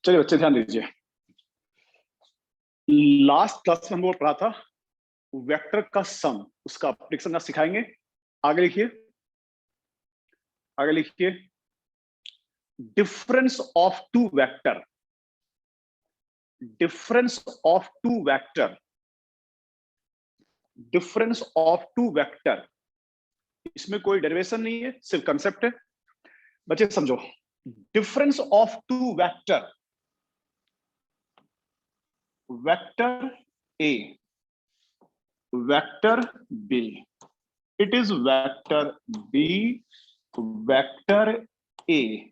चलिए बच्चे ध्यान दीजिए। लास्ट क्लास में हम लोग पढ़ा था वेक्टर का सम, उसका एप्लीकेशन सिखाएंगे। आगे लिखिए, आगे लिखिए। Difference of two vector, difference of two vector, difference of two vector. इसमें कोई डेरिवेशन नहीं है, सिर्फ कंसेप्ट है। बच्चे समझो, difference of two vector, vector A, vector B, it is vector B, vector A.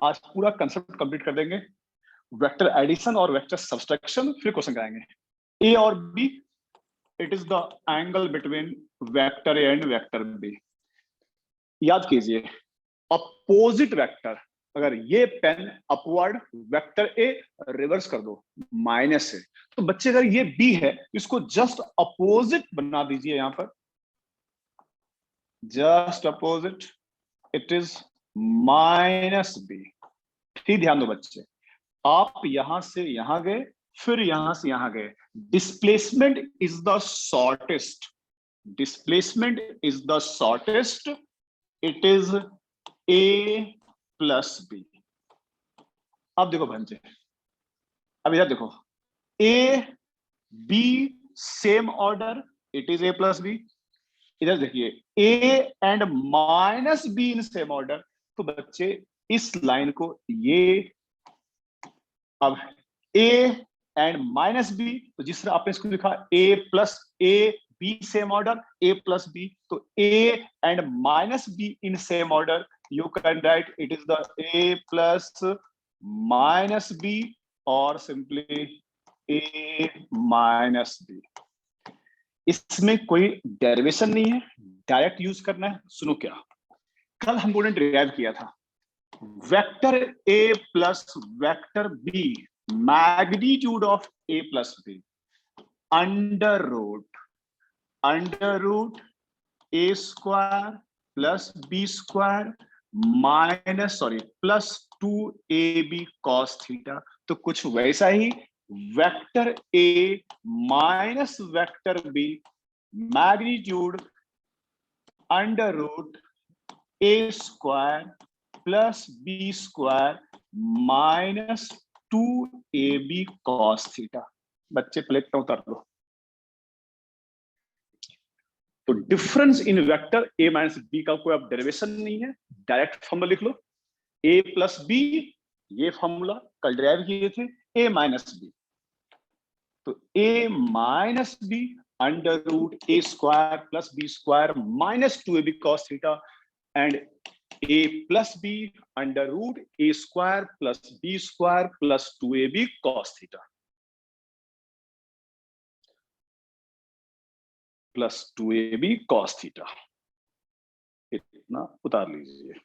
आज पूरा कंसेप्ट कंप्लीट कर देंगे। वेक्टर एडिशन और वेक्टर सब्सट्रैक्शन फिर क्वेश्चन कराएंगे। ए और B, it is the angle between vector A and vector B. याद कीजिए, अपोजिट वेक्टर, अगर ये pen upward, vector A reverse कर दो माइनस से, तो बच्चे अगर ये बी है इसको जस्ट अपोजिट बना दीजिए। यहां पर just opposite, it is minus B. ठीक ध्यान दो बच्चे, आप यहां से यहां गए, फिर यहां से यहां गए। Displacement is the shortest, displacement is the shortest, it is A plus B. अब देखो भंजे, अब इधर देखो, A B same order, it is A plus B. इधर देखिए, A and minus B in same order. तो बच्चे इस लाइन को ये, अब ए एंड माइनस बी, तो जिस तरह आपने इसको लिखा A plus A B same order, A plus B, तो A and minus B in same order, you can write it is the A plus minus B, और सिंपली ए माइनस बी। इसमें कोई डेरिवेशन नहीं है, direct use करना है। सुनो क्या, कल हम लोगों ने डिराइव किया था, vector A plus vector B, magnitude of A plus B, under root A square plus B square minus plus 2ab cos theta. तो कुछ वैसा ही, vector A minus vector B, magnitude under root A square plus B square minus 2ab cos theta. बच्चे plate में उतार लो। तो difference in vector A minus B का कोई अब डेरिवेशन नहीं है, डायरेक्ट फॉर्मूला लिख लो। ए प्लस बी, ये फॉर्मूला कल ड्राइव किए थे, ए माइनस बी, तो A minus B under root A square plus B square minus 2ab cos theta, and a plus b under root a square plus b square plus 2ab cos theta plus 2ab cos theta। इतना उतार लीजिए।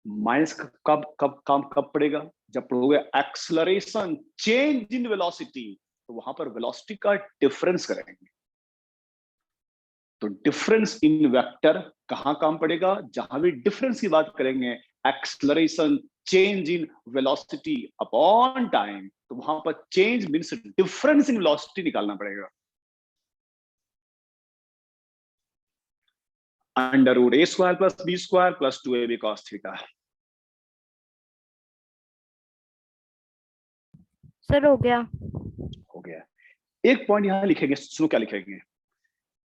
Minus कब कब काम कब पड़ेगा, जब पढ़ोगे एक्सलरेशन चेंज इन वेलोसिटी, तो वहां पर वेलोसिटी का डिफरेंस करेंगे। तो डिफरेंस इन वेक्टर कहां काम पड़ेगा, जहां भी डिफरेंस की बात करेंगे, acceleration change in velocity upon time, तो वहां पर change means difference in velocity निकालना पड़ेगा। Under root A square plus B square plus 2ab cos theta. Sir हो गया, हो गया। एक पॉइंट यहां लिखेंगे, सुनो क्या लिखेंगे।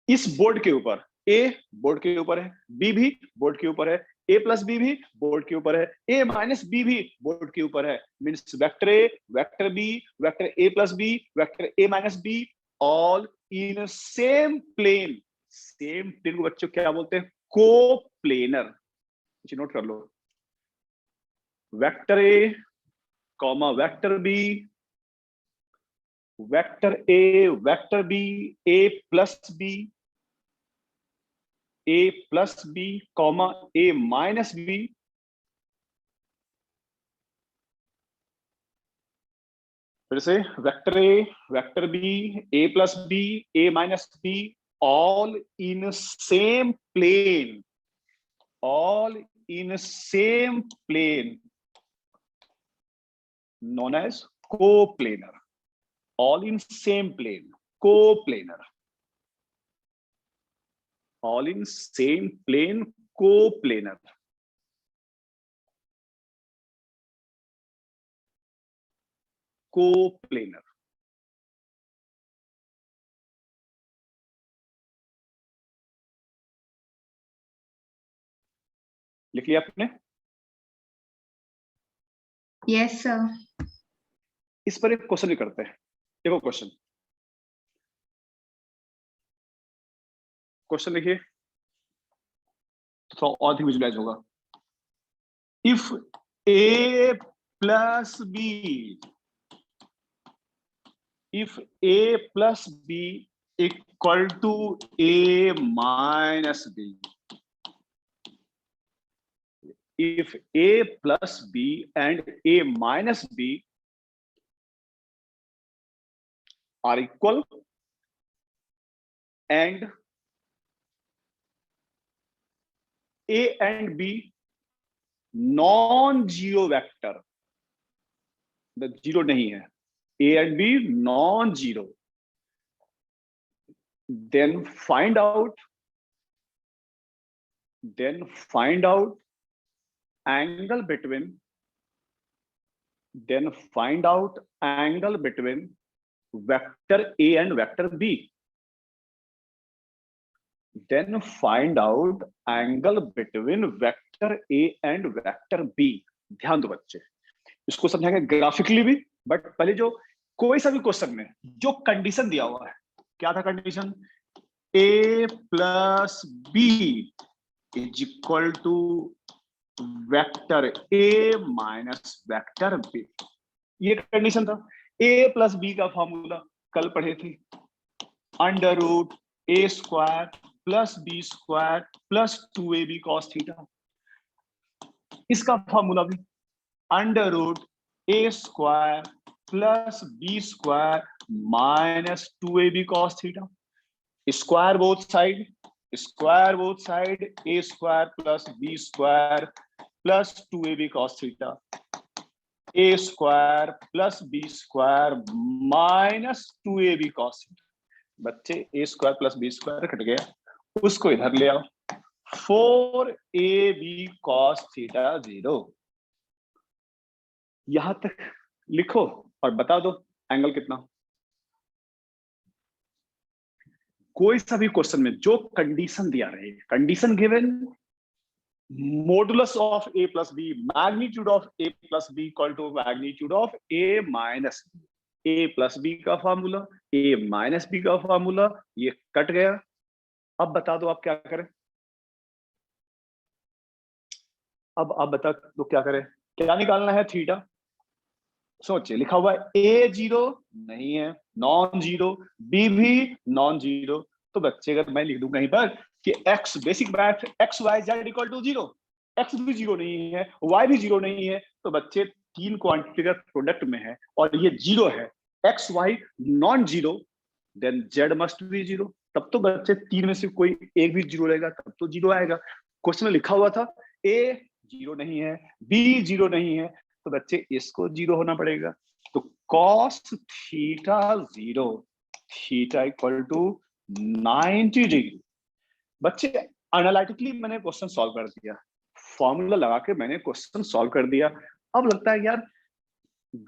इस बोर्ड के ऊपर ए बोर्ड के ऊपर है, बी भी बोर्ड के ऊपर है, ए प्लस बी भी बोर्ड के ऊपर है, ए माइनस बी भी बोर्ड के ऊपर है। Means vector A, vector B, vector A plus B, vector A minus B, all in same plane. Same plane को बच्चों क्या बोलते हैं, को प्लेनर। नोट कर लो, vector A comma vector B vector A, vector B, A plus B comma A minus B, फिर से vector A, vector B, A plus B, A minus B, all in same plane, all in same plane known as coplanar, all in same plane, coplanar, all in same plane, coplanar, coplanar। लिख लिया आपने? Yes sir. इस पर एक question भी करते हैं, देखो क्वेश्चन, क्वेश्चन लिखिए तो थोड़ा और भी विजुलाइज होगा। If A plus B, if a plus b equal to a minus b, if a plus b and a minus b are equal and a and b non-zero vector, the zero नहीं है, a and b non-zero, then find out angle between, then find out angle between vector a and vector b, then find out angle between vector a and vector b। ध्यान दो बच्चे, इसको समझाएंगे graphically भी, but पहले जो कोई सा भी क्वेश्चन में जो कंडीशन दिया हुआ है, क्या था condition? a plus B is equal to vector a minus vector b, ये कंडीशन था। a प्लस बी का फॉर्मूला कल पढ़े थे, under root a square plus B square plus 2ab cos theta. इसका फॉर्मूला भी under root a square plus B square minus 2ab cos theta, square both side, square both side a square plus B square plus 2ab cos theta, a square plus B square minus 2ab cos theta. बच्चे a square plus B square cut गया, उसको इधर ले आओ, 4ab cos theta 0। यहां तक लिखो और बता दो एंगल कितना। कोई सा भी क्वेश्चन में जो कंडीशन दिया रहे, condition given, modulus of a plus B, magnitude of a plus B equal to magnitude of a minus B, a plus B का फॉर्मूला, a माइनस बी का फॉर्मूला, ये कट गया। अब बता दो आप क्या करें, अब आप बता दो क्या करें, क्या निकालना है? थीटा। सोचिए, लिखा हुआ है a जीरो नहीं है, नॉन जीरो, b भी नॉन जीरो, तो बच्चे अगर मैं लिख दूं कहीं पर कि x basic math x y z equal to zero, x भी जीरो नहीं है, y भी जीरो नहीं है, तो बच्चे तीन क्वांटिटी का प्रोडक्ट में है और ये जीरो है, x y non zero, then z must be zero. तब तो बच्चे तीन में से कोई एक भी जीरो रहेगा, तब तो जीरो आएगा। क्वेश्चन में लिखा हुआ था a जीरो नहीं है, b जीरो नहीं है, तो बच्चे इसको जीरो होना पड़ेगा। तो cos theta 0, theta equal to 90 degree. बच्चे एनालिटिकली मैंने क्वेश्चन सॉल्व कर दिया, फॉर्मूला लगा के मैंने क्वेश्चन सॉल्व कर दिया। अब लगता है यार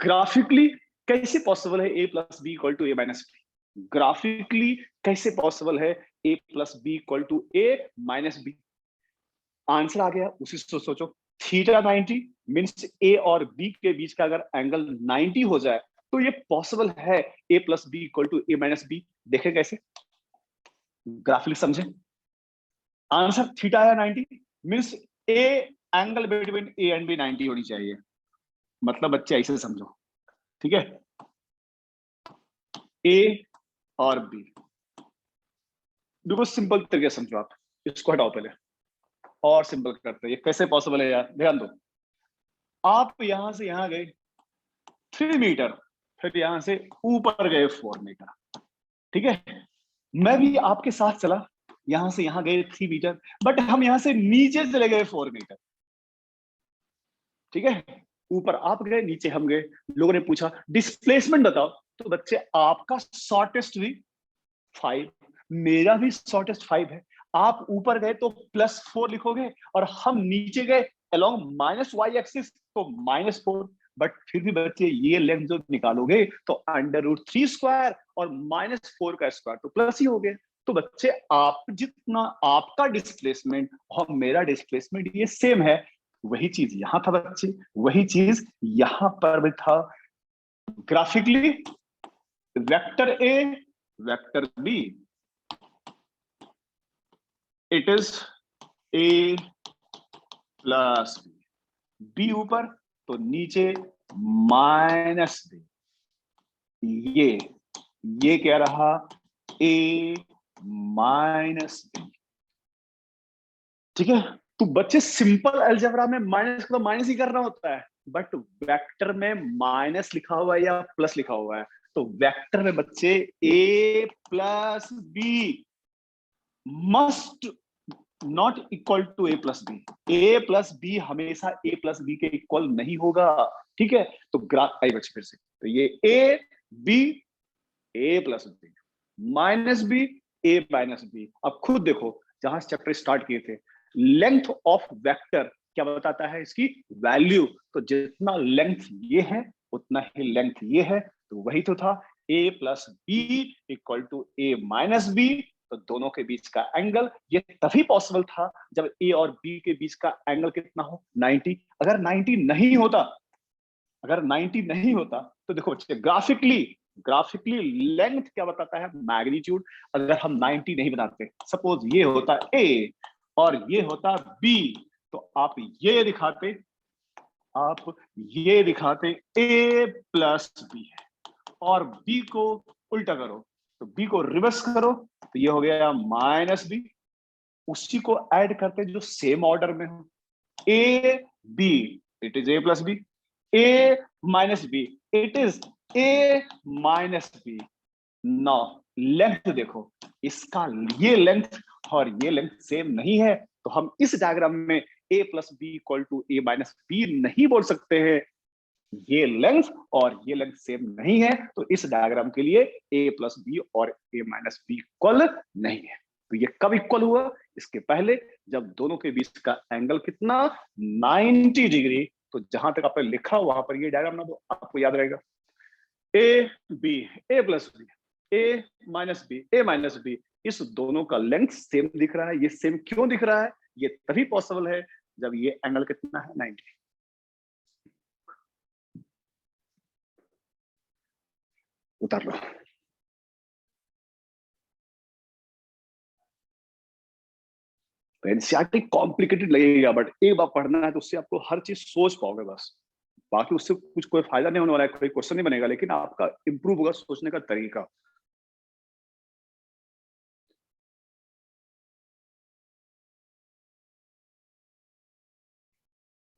ग्राफिकली कैसे पॉसिबल है a plus B equal to A minus B, graphically कैसे पॉसिबल है a plus B equal to A minus B. Answer आ गया, उसी से सोचो, थीटा 90 मीन्स a और b के बीच का अगर एंगल 90 हो जाए तो ये पॉसिबल है a plus B equal to A minus B. देखें कैसे, ग्राफिकली समझे। आंसर थीटा आया 90 means a angle between a and b 90 होनी चाहिए, मतलब बच्चे ऐसे समझो, ठीक है। ए और बी। बिल्कुल सिंपल तरीके से समझो आप, इसको हटाओ पहले और सिंपल करते हैं। ये कैसे पॉसिबल है यार, ध्यान दो। आप यहां से यहां गए 3 मीटर, फिर यहां से ऊपर गए 4 मीटर, ठीक है। मैं भी आपके साथ चला, यहां से यहां गए 3 मीटर, बट हम यहां से नीचे चले गए 4 मीटर, ठीक है। ऊपर आप गए, नीचे हम गए। लोगों ने पूछा डिस्प्लेसमेंट बताओ, तो बच्चे आपका शॉर्टेस्ट भी 5, मेरा भी शॉर्टेस्ट 5 है। आप ऊपर गए तो +4 लिखोगे, और हम नीचे गए अलोंग -y एक्सिस तो -4। बट फिर भी बच्चे ये लेंथ जो निकालोगे तो √3² और -4 का स्क्वायर तो प्लस ही हो गया। तो बच्चे आप जितना आपका डिस्प्लेसमेंट और मेरा डिस्प्लेसमेंट ये सेम है, वही चीज यहां था बच्चे, वही चीज यहां पर भी था। Graphically vector A vector B, it is A plus B ऊपर तो नीचे -b। ये क्या रहा, a -b, ठीक है। तो बच्चे सिंपल अलजेब्रा में माइनस को तो माइनस ही करना होता है, बट वेक्टर में माइनस लिखा हुआ है या प्लस लिखा हुआ है, तो वेक्टर में बच्चे a plus B must not equal to a plus B. a plus B हमेशा a प्लस बी के इक्वल नहीं होगा, ठीक है। तो ग्राफ आई बच्चे फिर से, तो ये a b a plus B minus B a minus B. अब खुद देखो, जहां से चैप्टर स्टार्ट किए थे, लेंथ ऑफ वेक्टर क्या बताता है, इसकी वैल्यू। तो जितना लेंथ ये है उतना ही लेंथ ये है, तो वही तो था a plus B equal to a minus B. तो दोनों के बीच का एंगल ये तभी पॉसिबल था जब a और b के बीच का एंगल कितना हो, 90। अगर 90 नहीं होता, अगर 90 नहीं होता तो देखो बच्चे, ग्राफिकली लेंथ क्या बताता है, मैग्नीट्यूड। अगर हम 90 नहीं बनाते, सपोज ये होता a और ये होता b, तो आप ये दिखाते a प्लस बी है, और b को उल्टा करो, तो b को रिवर्स करो, तो ये हो गया -b। उसी को ऐड करते जो सेम ऑर्डर में हो, a b it is a plus B, a minus B it is a minus B. Now length देखो, इसका ये लेंथ और ये लेंथ सेम नहीं है, तो हम इस डायग्राम में a plus B equal to a minus B नहीं बोल सकते हैं। ये लेंथ और ये लेंथ सेम नहीं है, तो इस डायग्राम के लिए a प्लस बी और a माइनस बी इक्वल नहीं है। तो ये कब इक्वल हुआ, इसके पहले, जब दोनों के बीच का एंगल कितना, 90 डिग्री। तो जहां तक आपने लिखा वहां पर ये डायग्राम ना दो, आपको याद रहेगा A B A plus B A minus B A minus B, इस दोनों का लेंथ सेम दिख रहा है। ये सेम क्यों दिख रहा है, ये तभी पॉसिबल है जब ये एंगल कितना है, 90। उतार लो। तो एनसीईआरटी कॉम्प्लिकेटेड लगेगा, बट एक बार पढ़ना है तो उससे आपको हर चीज सोच पाओगे बस। बाकी उससे कुछ कोई फायदा नहीं होने वाला है, कोई क्वेश्चन नहीं बनेगा, लेकिन आपका इंप्रूव होगा सोचने का तरीका।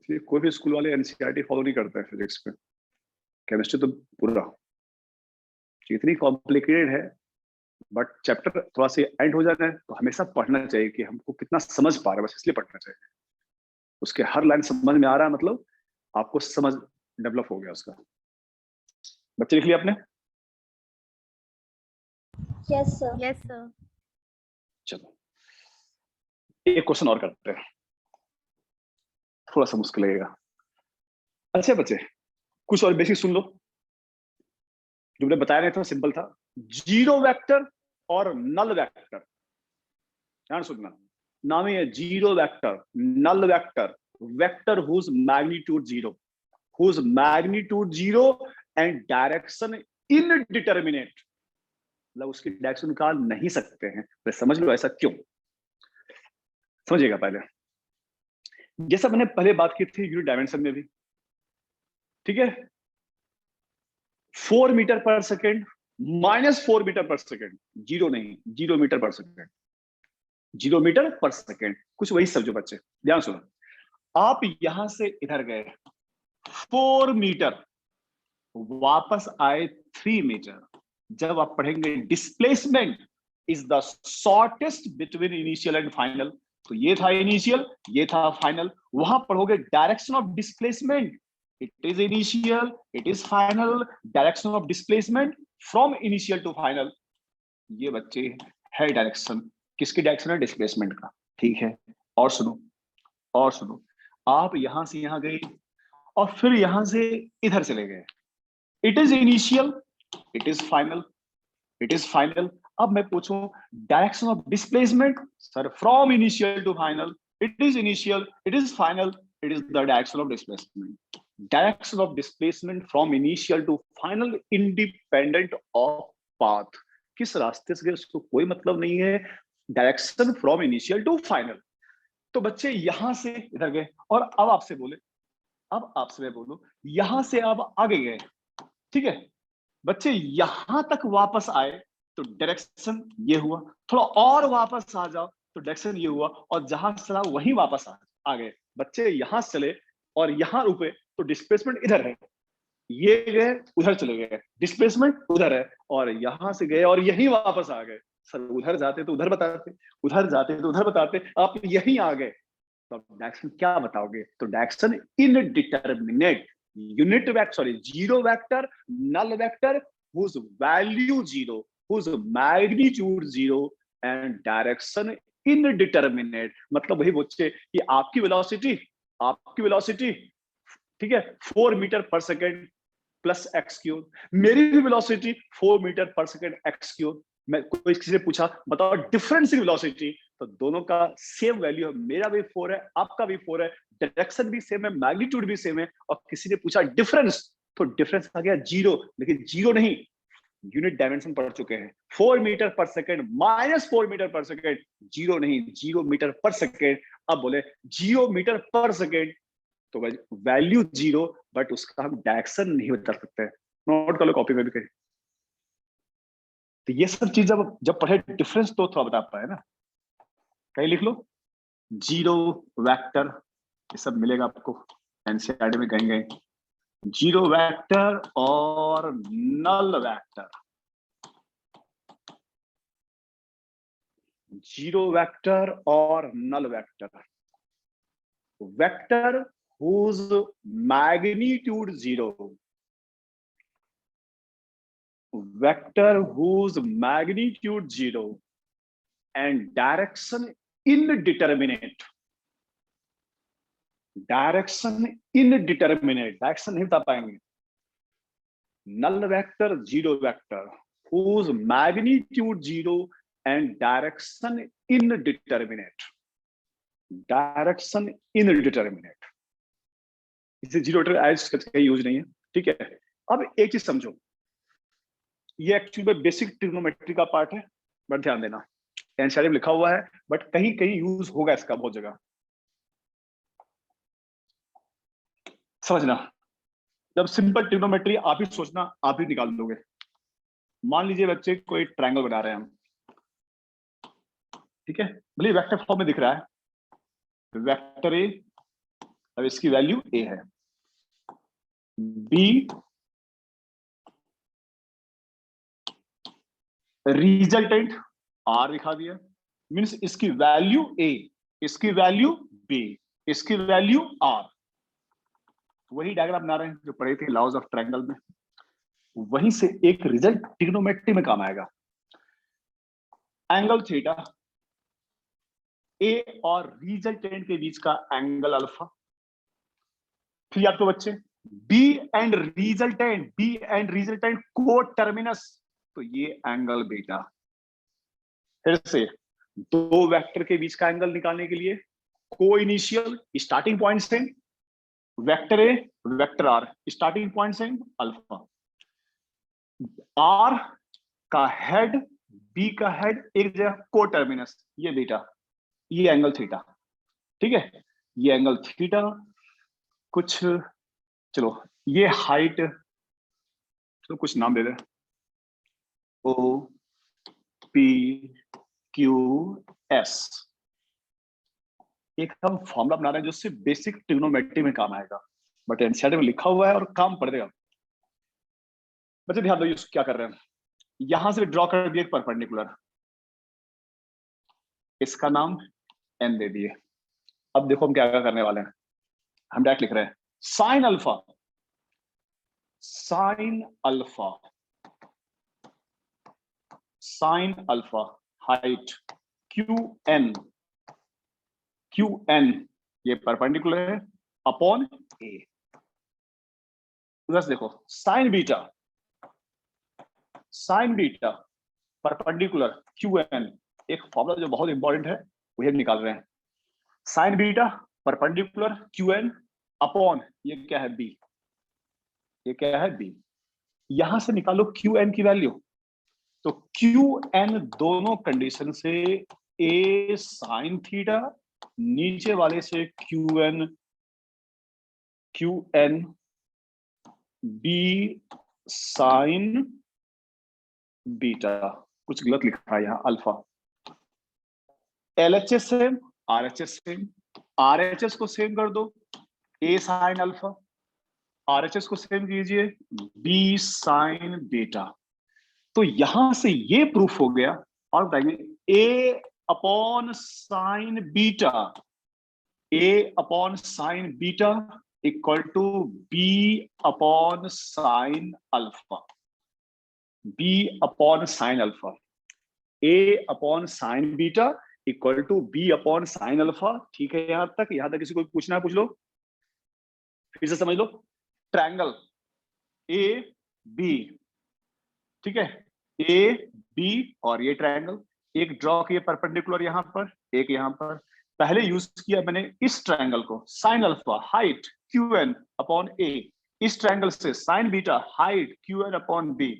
इसलिए कोई भी स्कूल वाले एनसीईआरटी फॉलो नहीं करते हैं फिजिक्स में। केमिस्ट्री तो पूरा इतनी कॉम्प्लिकेटेड है, बट चैप्टर थोड़ा सा एंड हो जाता है तो हमेशा पढ़ना चाहिए कि हमको कितना समझ पा रहे हैं, बस इसलिए पढ़ना चाहिए। उसके हर लाइन समझ में आ रहा है, मतलब आपको समझ डेवलप हो गया उसका। बच्चे लिख लिया आपने? Yes sir. चलो एक क्वेश्चन और करते हैं, थोड़ा सा मुश्किल लगेगा। अच्छा बच्चे, कुछ और बेसिक सुन लो। जो मैंने बताया नहीं था, सिंपल था। जीरो वेक्टर और नल वेक्टर, ध्यान सुनना, नाम ही है zero vector, null vector, vector whose magnitude zero, whose magnitude 0 and direction indeterminate, मतलब उसकी डायरेक्शन निकाल नहीं सकते हैं। तो समझ लो ऐसा क्यों, समझिएगा पहले। जैसा मैंने पहले बात की थी यूनिट डायमेंशन में भी, ठीक है, 4 मीटर पर सेकेंड -4 मीटर पर सेकेंड, 0 नहीं, 0 मीटर पर सेकेंड, 0 मीटर पर सेकेंड, कुछ वही सब जो बच्चे ध्यान सुनो। आप यहां से इधर गए 4 मीटर, वापस आए 3 मीटर। जब आप पढ़ेंगे displacement is the shortest between initial and final, तो ये था इनिशियल, ये था फाइनल। वहां पढ़ोगे direction of displacement, it is initial, it is final, direction of displacement from initial to final. ये बच्चे है डायरेक्शन, किसकी डायरेक्शन है? डिस्प्लेसमेंट का। ठीक है, और सुनो, और सुनो, आप यहां से यहां गए और फिर यहां से इधर चले गए। It is initial, it is final, it is final. अब मैं पूछूं direction of displacement, sir from initial to final, it is initial, it is final, it is the direction of displacement. Direction of displacement from initial to final independent of path. किस रास्ते से गए उसको कोई मतलब नहीं है, direction from initial to final. तो बच्चे यहां से इधर गए और अब आपसे बोले, अब आपसे मैं बोलूं यहां से आप आगे गए, ठीक है बच्चे, यहां तक वापस आए तो डायरेक्शन ये हुआ, थोड़ा और वापस आ जाओ तो डायरेक्शन ये हुआ, और जहां चला वहीं वापस आ गए। बच्चे यहां चले और यहां रुके तो डिस्प्लेसमेंट इधर है, ये गए उधर चले गए, डिस्प्लेसमेंट उधर है, और यहां से गए और यहीं वापस आ गए। सर उधर जाते तो उधर बताते, उधर जाते तो उधर बताते, आप यहीं आ गए, तो डायरेक्शन क्या बताओगे? तो direction indeterminate unit vector, sorry zero vector, null vector whose value 0, whose magnitude 0 and direction indeterminate। मतलब वही बच्चे कि आपकी वेलोसिटी ठीक है 4 मीटर पर सेकेंड प्लस एक्स क्यूब, मेरी भी वेलोसिटी 4 मीटर पर सेकेंड एक्स क्यूब। मैं कोई किसी से पूछा बताओ डिफरेंस इन वेलोसिटी, तो दोनों का सेम वैल्यू है, मेरा भी 4 है आपका भी 4 है, डायरेक्शन भी सेम है, मैग्नीट्यूड भी सेम है, और किसी ने पूछा डिफरेंस, तो डिफरेंस आ गया 0, लेकिन 0 नहीं, यूनिट डायमेंशन पढ़ चुके हैं, 4 मीटर पर सेकेंड -4 मीटर पर सेकेंड, 0 नहीं 0 मीटर पर सेकेंड। अब बोले 0 मीटर पर सेकेंड, तो वैल्यू 0, बट उसका हम डायरेक्शन नहीं बता सकते। नोट कर लो कॉपी में भी कहीं। तो ये सब चीज जब पढ़े डिफरेंस तो थोड़ा बता पाए ना, कहीं लिख लो, जीरो वेक्टर, ये सब मिलेगा आपको एनसीईआरटी में कहीं कहीं, जीरो वेक्टर और नल वेक्टर, जीरो वेक्टर और null vector, vector whose magnitude 0, vector whose magnitude 0 and direction indeterminate, direction indeterminate, direction नहीं बता पाएंगे। Null vector zero vector whose magnitude 0 and direction indeterminate, direction indeterminate, इसे zero एज का use नहीं है, ठीक है। अब एक चीज समझो, ये एक्चुअली में बेसिक ट्रिग्नोमेट्री का पार्ट है, बट ध्यान देना एनसीईआरटी में लिखा हुआ है, बट कहीं कहीं यूज होगा इसका बहुत जगह, समझना। जब सिंपल ट्रिग्नोमेट्री आप ही सोचना, आप ही निकाल दोगे। मान लीजिए बच्चे कोई ट्रायंगल बना रहे हैं हम, ठीक है, भले वेक्टर फॉर्म में दिख रहा है, वेक्टर ए, अब इसकी वैल्यू ए है, बी रिजल्टेंट आर दिखा दिया, मींस इसकी वैल्यू ए, इसकी वैल्यू बी, इसकी वैल्यू आर। वही डायग्राम बना रहे हैं जो पढ़े थे लॉज ऑफ ट्रायंगल में, वहीं से एक रिजल्ट ट्रिग्नोमेट्री में काम आएगा। एंगल थीटा, ए और रिजल्टेंट के बीच का एंगल अल्फा। फिर आपको बच्चे बी एंड रिजल्टेंट को टर्मिनस, तो ये एंगल बीटा। फिर से दो वेक्टर के बीच का एंगल निकालने के लिए को इनिशियल स्टार्टिंग पॉइंट से vector A vector R, starting point से अल्फा, आर का हेड बी का हेड एक जगह को टर्मिनस, ये बीटा, ये एंगल थीटा, ठीक है, ये एंगल थीटा कुछ, चलो ये हाइट, चलो कुछ नाम दे दे, O P Q S। एक हम फॉर्मूला बना रहे हैं जो सिर्फ बेसिक ट्रिग्नोमेट्री में काम आएगा, बट एनसीईआरटी में लिखा हुआ है और काम पड़ देगा। बच्चे ध्यान दो, क्या कर रहे हैं, यहां से ड्रॉ कर दिए एक परपेंडिकुलर, इसका नाम एन दे दिए। अब देखो हम क्या करने वाले हैं, हम डायरेक्ट लिख रहे हैं sine alpha, sine alpha, sine alpha height Q N, Q N ये परपेंडिकुलर है अपॉन ए। बस देखो sine beta, sine beta perpendicular Q N, एक फॉर्मूला जो बहुत इंपॉर्टेंट है वही हम निकाल रहे हैं। Sine beta perpendicular Q N upon ये क्या है बी, ये क्या है बी। यहां से निकालो क्यू एन की वैल्यू, तो क्यू एन दोनों कंडीशन से ए साइन थीटा, नीचे वाले से Q N, Q N B sine beta, कुछ गलत लिखा है यहां alpha. LHS same, RHS same, RHS को सेम कर दो ए साइन अल्फा, आरएचएस को सेम कीजिए बी साइन बीटा। तो यहां से ये प्रूफ हो गया। और बताइए A upon sine beta, A upon sine beta equal to B upon sine alpha, B upon sine alpha, A upon sine beta equal to B upon sine alpha. ठीक है, यहां तक, यहां तक किसी को पूछना है पूछ लो, फिर से समझ लो। ट्रायंगल ए बी, ठीक है, ए बी और ये ट्रायंगल, एक ड्रॉ किए परपेंडिकुलर यहां पर, एक यहां पर। पहले यूज किया मैंने इस ट्रायंगल को, sine alpha height Q N upon A, इस ट्रायंगल से sine beta height Q N upon B,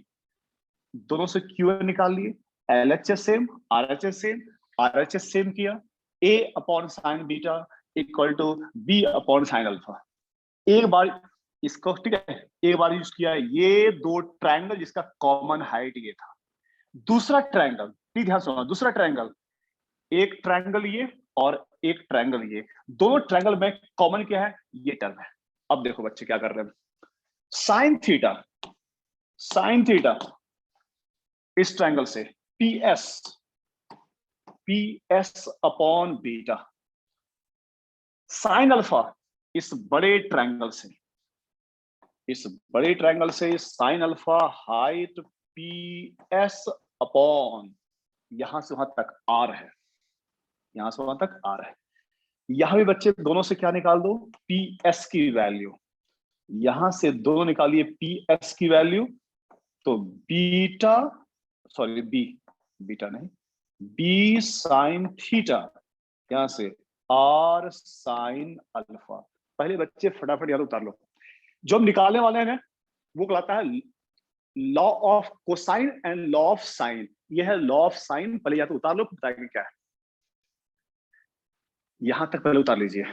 दोनों से क्यू एन निकाल लिए। LHS same, RHS same, RHS same किया, A upon sine beta equal to B upon sine alpha. एक बार इसको, ठीक है, एक बार यूज किया ये दो ट्रायंगल जिसका कॉमन हाइट ये था। दूसरा ट्रायंगल, ठीक ध्यान सुनो, दूसरा ट्रायंगल, एक ट्रायंगल ये और एक ट्रायंगल ये, दोनों ट्रायंगल में कॉमन क्या है, ये टर्म है। अब देखो बच्चे क्या कर रहे हैं, साइन थीटा, साइन थीटा इस ट्रायंगल से P S, P S upon beta, sine alpha इस बड़े ट्रायंगल से, इस बड़े ट्रायंगल से sign alpha height P S upon, यहां से वहां तक आर है, यहां से वहां तक आर है। यहां भी बच्चे दोनों से क्या निकाल दो, पी एस की वैल्यू, यहां से दोनों निकालिए पी एस की वैल्यू, तो बीटा, सॉरी बी, बीटा नहीं, बी साइन थीटा, यहां से आर साइन अल्फा। पहले बच्चे फटाफट याद उतार लो, जो हम निकालने वाले हैं वो कहलाता है law of cosine and law of sine. यह है लॉ ऑफ साइन, पहले या तो उतार लो, बताएंगे क्या है। यहां तक पहले उतार लीजिए,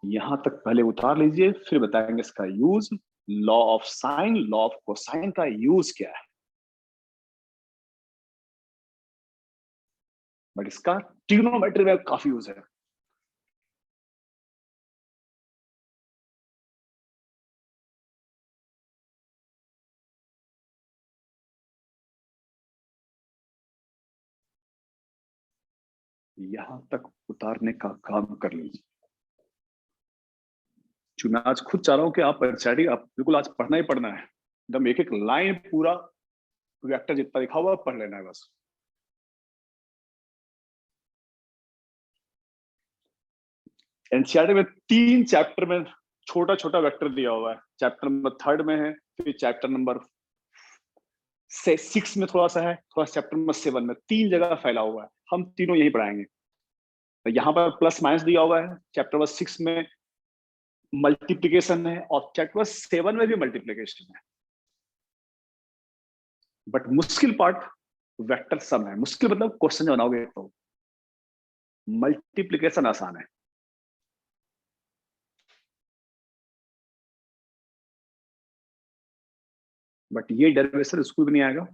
यहां तक पहले उतार लीजिए, फिर बताएंगे इसका use. Law of sine, law of cosine का यूज क्या है, बट इसका ट्रिग्नोमेट्री में काफी यूज है। यहां तक उतारने का काम कर लीजिए। मैं आज खुद चाह रहा हूं कि आप एनसीईआरटी आप बिल्कुल आज पढ़ना ही पढ़ना है, एकदम एक एक लाइन पूरा वेक्टर जितना लिखा हुआ पढ़ लेना है बस। एनसीईआरटी में 3 चैप्टर में छोटा छोटा वेक्टर दिया हुआ है, चैप्टर नंबर 3 में है, फिर चैप्टर नंबर 6 में थोड़ा सा है, थोड़ा चैप्टर नंबर 7 में, 3 जगह फैला हुआ है, हम तीनों यही पढ़ाएंगे। तो यहाँ पर प्लस माइनस दिया हुआ है, चैप्टर नंबर 6 में मल्टीप्लीकेशन है और चैप्टर नंबर 7 में भी मल्टीप्लीकेशन है। बट मुश्किल पार्ट वेक्टर सम है, मुश्किल मतलब क्वेश्चन बनाओगे तो, मल्टीप्लीकेशन आसान है। बट ये डेरिवेशन स्कूल में नहीं आएगा।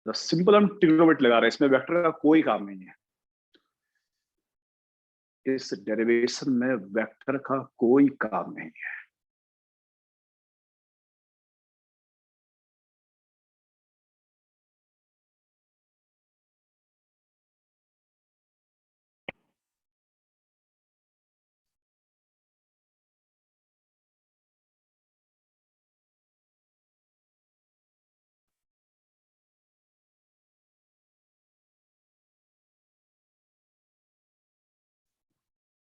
तो सिंपल हम ट्रिग्नोमेट्री लगा रहे हैं, इसमें वेक्टर का कोई काम नहीं है। इस डेरिवेशन में वेक्टर का कोई काम नहीं है।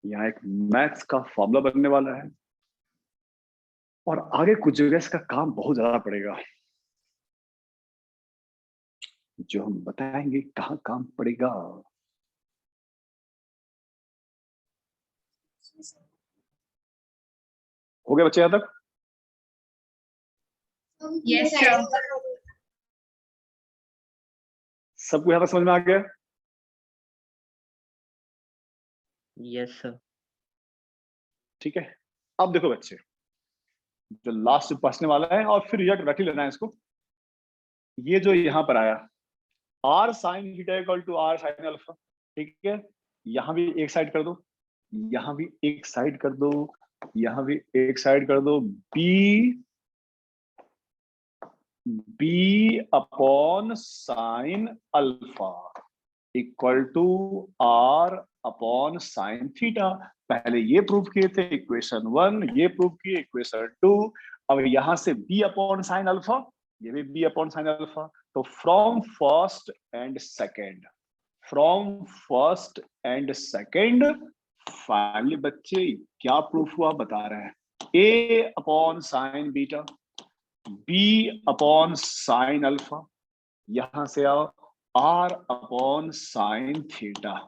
यहाँ एक मैथ्स का फॉर्मूला बनने वाला है और आगे कुछ जगह इसका काम बहुत ज्यादा पड़ेगा, जो हम बताएंगे कहाँ काम पड़ेगा। हो गया बच्चे यहाँ तक? Yes, sir. सबको यहाँ तक समझ में आ गया? Yes sir. ठीक है, अब देखो बच्चे, जो लास्ट पढ़ने वाला है और फिर रिजल्ट रख ही लेना है इसको। ये जो यहाँ पर आया r sin theta equal to r sin alpha, ठीक है, यहाँ भी एक साइड कर दो, यहाँ भी एक साइड कर दो, यहाँ भी एक साइड कर दो। b upon sine alpha equal to r upon sine theta. पहले ये प्रूव किए थे इक्वेशन 1, ये प्रूव किए इक्वेशन 2। अब यहां से b अपॉन साइन अल्फा, ये भी b अपॉन साइन अल्फा। तो from first and second, finally बच्चे क्या प्रूफ हुआ बता रहे हैं। a upon sine beta, b upon sine alpha, यहां से आओ r upon sine theta.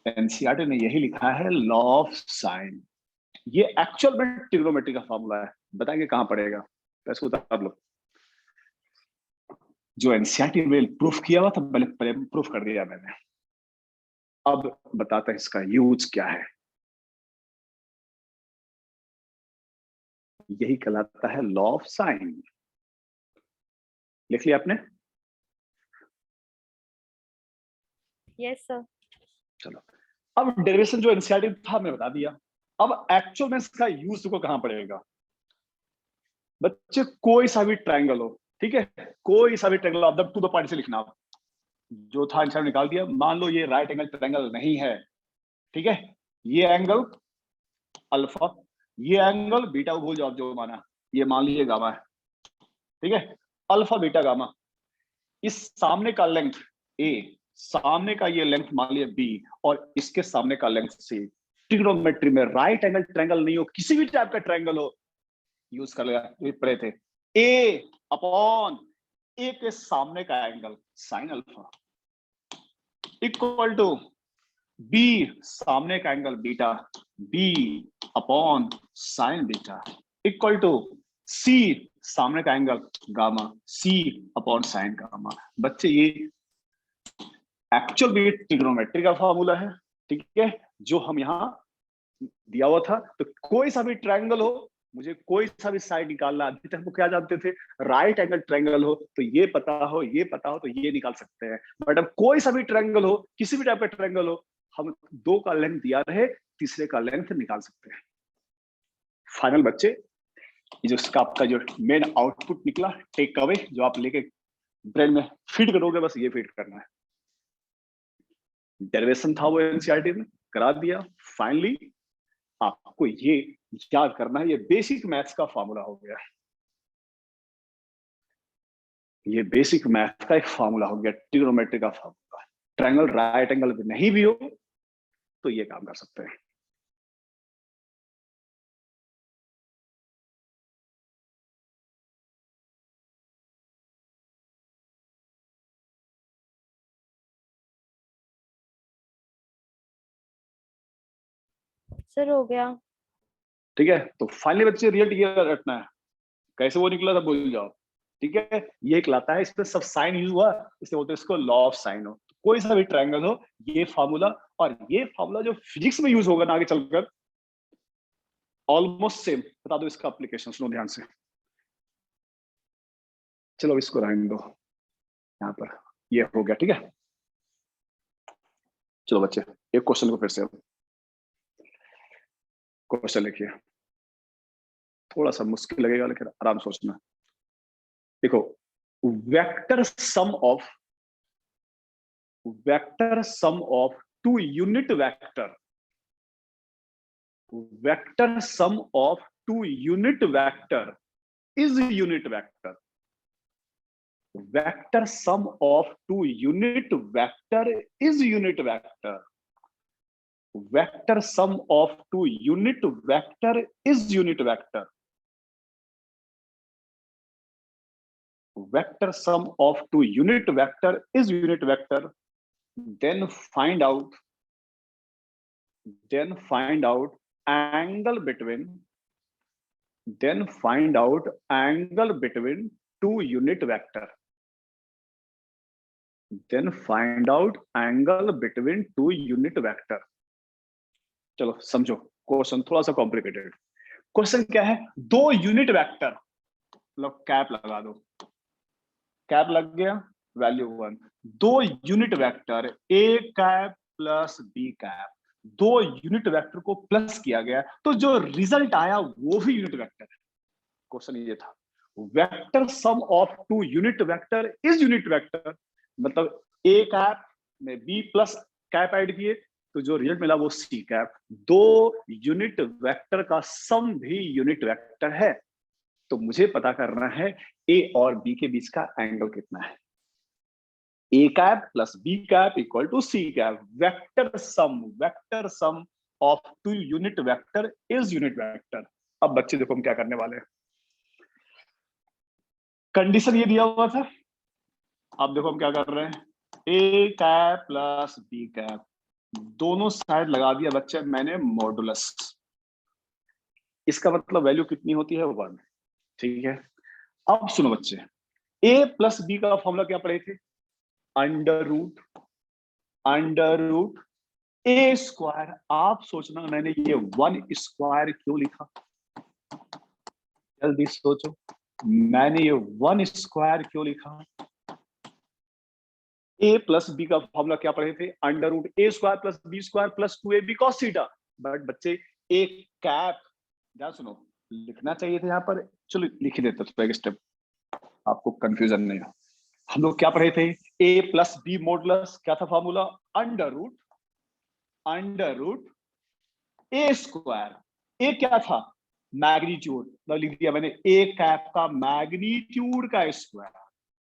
NCERT ने यही लिखा है लॉ ऑफ साइन। ये एक्चुअल में ट्रिग्नोमेट्री का फॉर्मूला है, बताएंगे कहां पड़ेगा, तो इसको उतार लो। जो एनसीईआरटी में प्रूफ किया हुआ था पहले प्रूफ कर दिया मैंने। अब बताते हैं इसका यूज क्या है। यही कहलाता है लॉ ऑफ साइन। लिख लिया आपने? Yes sir. चलो, अब डेरिवेशन जो एनसीईआरटी था मैं बता दिया। अब एक्चुअल में इसका यूज को कहां पड़ेगा बच्चे? कोई सा भी ट्रायंगल हो, ठीक है, कोई सा भी ट्रायंगल आप टू द पॉइंट से लिखना। जो था एनसीईआरटी निकाल दिया। मान लो ये राइट एंगल ट्रायंगल नहीं है, ठीक है, ये एंगल अल्फा, ये एंगल बीटा, भूल जाओ जो माना, ये मान लीजिए गामा है, ठीक है, अल्फा बीटा गामा। इस सामने का लेंथ a, सामने का ये लेंथ मान लिया b, और इसके सामने का लेंथ c। ट्रिग्नोमेट्री में राइट एंगल ट्रायंगल नहीं हो, किसी भी टाइप का ट्रायंगल हो, यूज कर लेगा। ये पढ़े थे, a अपॉन a के सामने का angle sine alpha equal to b सामने का angle beta, b upon sine beta equal to c सामने का angle gamma, c upon sine gamma. बच्चे ये एक्चुअल भी ट्रिग्नोमेट्री का फॉर्मूला है, ठीक है, जो हम यहाँ दिया हुआ था। तो कोई सा भी ट्रायंगल हो, मुझे कोई सा भी साइड निकालना, अभी तक वो क्या जानते थे, राइट एंगल ट्रायंगल हो तो ये पता हो, ये पता हो तो ये निकाल सकते हैं। बट अब कोई सा भी ट्रायंगल हो, किसी भी टाइप का ट्रायंगल हो, हम दो का लेंथ दिया रहे, तीसरे का लेंथ निकाल सकते हैं। फाइनल बच्चे, ये जो इसका आपका जो मेन आउटपुट निकला, टेक अवे, जो आप लेके ब्रेन में फीड करोगे, बस ये फीड करना है। डेरिवेशन था वो एनसीईआरटी में करा दिया। फाइनली आपको ये याद करना है, ये बेसिक मैथ्स का फॉर्मूला हो गया, ये बेसिक मैथ का एक फॉर्मूला हो गया, ट्रिग्नोमेट्री का फॉर्मूला। ट्रायंगल राइट एंगल नहीं भी हो तो ये काम कर सकते हैं। सर हो गया। ठीक है, तो फाइनली बच्चे रिजल्ट ये रखना है, कैसे वो निकला था भूल जाओ, ठीक है। ये एक लाता है, इसमें सब साइन यूज हुआ, इसलिए बोलते हैं इसको लॉ ऑफ साइन हो। कोई सा भी ट्रायंगल हो, ये फार्मूला, और ये फार्मूला जो फिजिक्स में यूज होगा ना आगे चलकर, ऑलमोस्ट सेम। बता दो इसका एप्लीकेशन, सुनो ध्यान से। चलो इसको रहने दो, यहाँ पर ये हो गया, ठीक है। चलो बच्चे, एक क्वेश्चन को फिर से क्वेश्चन लिखिए। थोड़ा सा मुश्किल लगेगा लेकिन आराम से सोचना। देखो, vector sum of two unit vector, vector sum of two unit vector is unit vector. Vector sum of two unit vector is unit vector. Vector sum of two unit vector is unit vector. Vector sum of two unit vector is unit vector. Then find out angle between two unit vector. Then find out angle between two unit vector. चलो समझो, question थोड़ा सा complicated. Question क्या है, दो unit vector, मतलब cap लगा दो, कैप लग गया, वैल्यू 1। दो unit vector A cap plus B cap, दो यूनिट वेक्टर को प्लस किया गया, तो जो रिजल्ट आया वो भी यूनिट वेक्टर है। क्वेश्चन ये था, vector sum of two unit vector is unit vector. मतलब ए कैप में बी प्लस कैप ऐड किए तो जो रिजल्ट मिला वो सी कैप। दो यूनिट वेक्टर का सम भी यूनिट वेक्टर है, तो मुझे पता करना है ए और बी के बीच का एंगल कितना है। A cap plus B cap equal to C cap. Vector sum of two unit vector is unit vector. अब बच्चे देखो हम क्या करने वाले हैं। कंडीशन ये दिया हुआ था, अब देखो हम क्या कर रहे हैं, ए कैप प्लस बी कैप, दोनों साइड लगा दिया बच्चे मैंने मॉडुलस। इसका मतलब वैल्यू कितनी होती है, 1। ठीक है, अब सुनो बच्चे, a प्लस बी का फॉर्मूला क्या पढ़े थे, अंडर रूट ए स्क्वायर। आप सोचना मैंने ये 1 स्क्वायर क्यों लिखा, जल्दी सोचो, मैंने ये 1 स्क्वायर क्यों लिखा। a प्लस बी का फॉर्मूला क्या पढ़े थे, under root A square plus B square plus 2ab cos theta. But बच्चे एक कैप, ध्यान सुनो, लिखना चाहिए था यहाँ पर, चलो लिख ही देते तो एक स्टेप, आपको कंफ्यूजन नहीं हो। हम लोग क्या पढ़े थे, a प्लस बी मॉडुलस, क्या था formula, under root A square. A क्या था, मैग्नीट्यूड, मतलब लिख दिया मैंने ए कैप का मैग्नीट्यूड का स्क्वायर,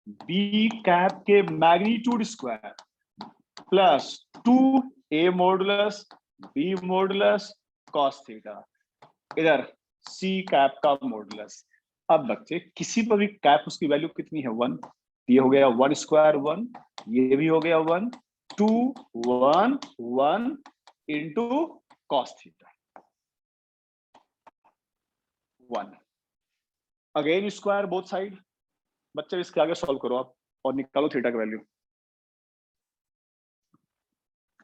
बी कैप के magnitude square plus 2a modulus B modulus cos theta, इधर सी कैप का मॉडुलस। अब बच्चे किसी पर भी कैप उसकी वैल्यू कितनी है, 1। ये हो गया 1 स्क्वायर 1, ये भी हो गया 1, 2 1 1 into cos theta 1, again square both side. बच्चे इसके आगे सॉल्व करो आप और निकालो थीटा की value.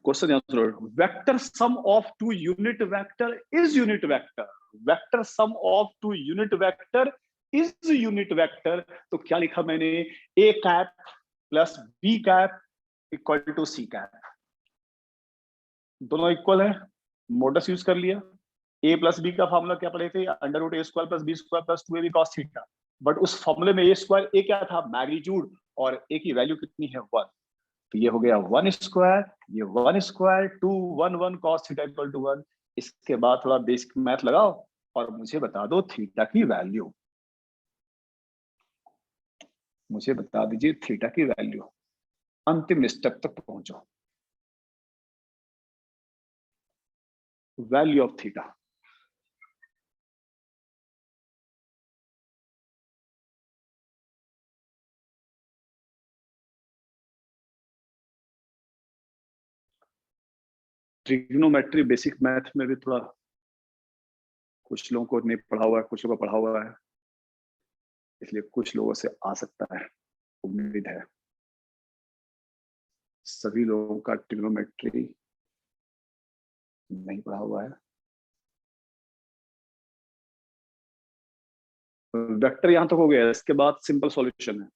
Question answer, vector sum of two unit vector is unit vector. Vector sum of two unit vector is unit vector. तो क्या लिखा मैंने, A cap plus B cap equal to C cap, दोनों equal है, mods use कर लिया। A plus B का formula क्या पढ़े थे, under root A square plus B square plus 2ab cos theta. But उस फॉर्मूले में ए स्क्वायर, ए क्या था, मैग्नीट्यूड, और ए की वैल्यू कितनी है, 1। तो ये हो गया 1 स्क्वायर, ये 1 square 2 1 1 cos theta equal to 1। इसके बाद थोड़ा बेसिक मैथ लगाओ और मुझे बता दो थीटा की वैल्यू, मुझे बता दीजिए थीटा की वैल्यू। अंतिम स्टेप तक पहुंचो, value of theta. Trigonometry basic math में भी थोड़ा कुछ लोगों को नहीं पढ़ा हुआ है, कुछ लोगों को पढ़ा हुआ है, इसलिए कुछ लोगों से आ सकता है, उम्मीद है। सभी लोगों का ट्रिग्नोमेट्री नहीं पढ़ा हुआ है। वेक्टर यहां तक हो गया, इसके बाद सिंपल सॉल्यूशन है।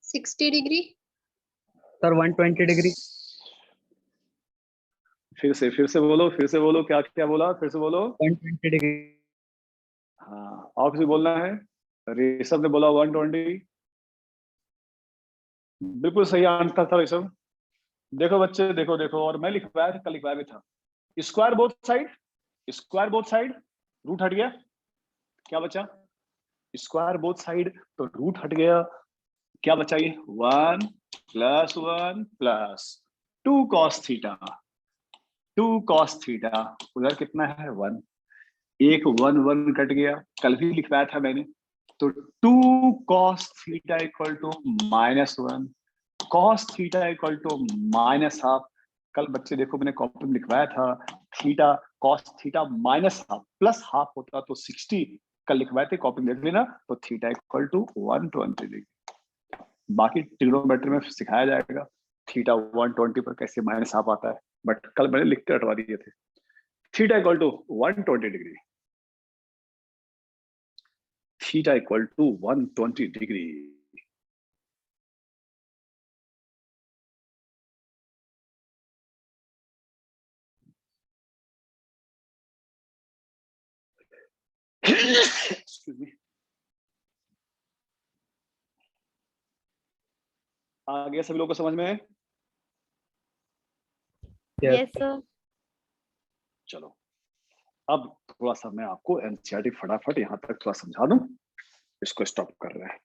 60 डिग्री। Sir 120 degree. फिर से बोलो क्या क्या बोला, फिर से बोलो। 120 डिग्री। हाँ, और किसी बोलना है? ऋषभ ने बोला 120, बिल्कुल सही आंसर था ऋषभ। देखो बच्चे, देखो और मैं लिखवाया था, कल लिखवाया भी था। स्क्वायर बोथ साइड, रूट हट गया, क्या बचा? स्क्वायर बोथ साइड, तो रूट हट गया, क्या बचा? ये 1 + 1 + 2 cos थीटा। 2 cos थीटा, उधर कितना है? 1, एक 1 कट गया, कल भी लिखवाया था मैंने। तो 2 cos theta equal to -1, cos theta equal to -½ कल बच्चे देखो मैंने कॉपी में लिखवाया था, theta cos theta -½ plus half होता तो 60, कल लिखवाए थे, कॉपी में देख लेना। तो थीटा इक्वल टू 120 डिग्री। बाकी ट्रिग्नोमेट्री में सिखाया जाएगा थीटा 120 पर कैसे -½ आता है, बट कल मैंने लिख के हटवा दिए थे। Theta equal to 120 degree, theta equal to 120 degree. Excuse me. आ गया सभी लोगों को समझ में? Yes sir. चलो, अब थोड़ा सा मैं आपको एनसीईआरटी फटाफट यहां तक थोड़ा समझा दूं, इसको स्टॉप कर रहे हैं।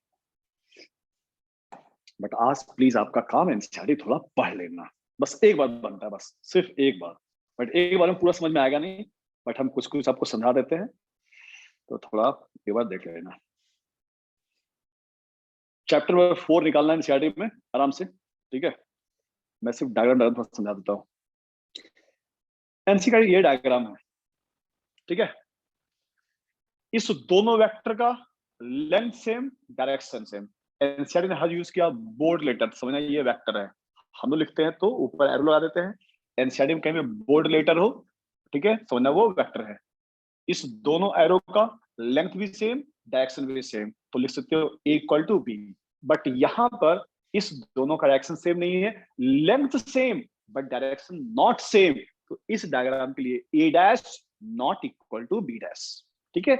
बट आज प्लीज आपका काम एनसीईआरटी थोड़ा पढ़ लेना, बस एक बार बनता है, बस सिर्फ एक बार। बट एक बार में पूरा समझ में आएगा नहीं, बट हम कुछ कुछ आपको समझा देते हैं, तो थोड़ा एक बार देख लेना। चैप्टर नंबर 4 निकालना है एनसीईआरटी में आराम से, ठीक है? मैं सिर्फ डायग्राम थोड़ा समझा देता हूँ। एनसीईआरटी ये डायग्राम है, ठीक है? इस दोनों वेक्टर का length same, direction same. NCERT ने हर यूज किया बोल्ड लेटर, समझना ये वेक्टर है। हम लोग लिखते हैं तो ऊपर एरो लगा देते हैं, एनसीईआरटी में कहीं भी बोल्ड लेटर हो, ठीक है, समझना वो वेक्टर है। इस दोनों एरो का लेंथ भी सेम, डायरेक्शन भी सेम, तो लिख सकते हो A = B। बट यहां पर इस दोनों का डायरेक्शन सेम नहीं है, length same but direction not same. तो इस डायग्राम के लिए A' not equal to B', ठीक है?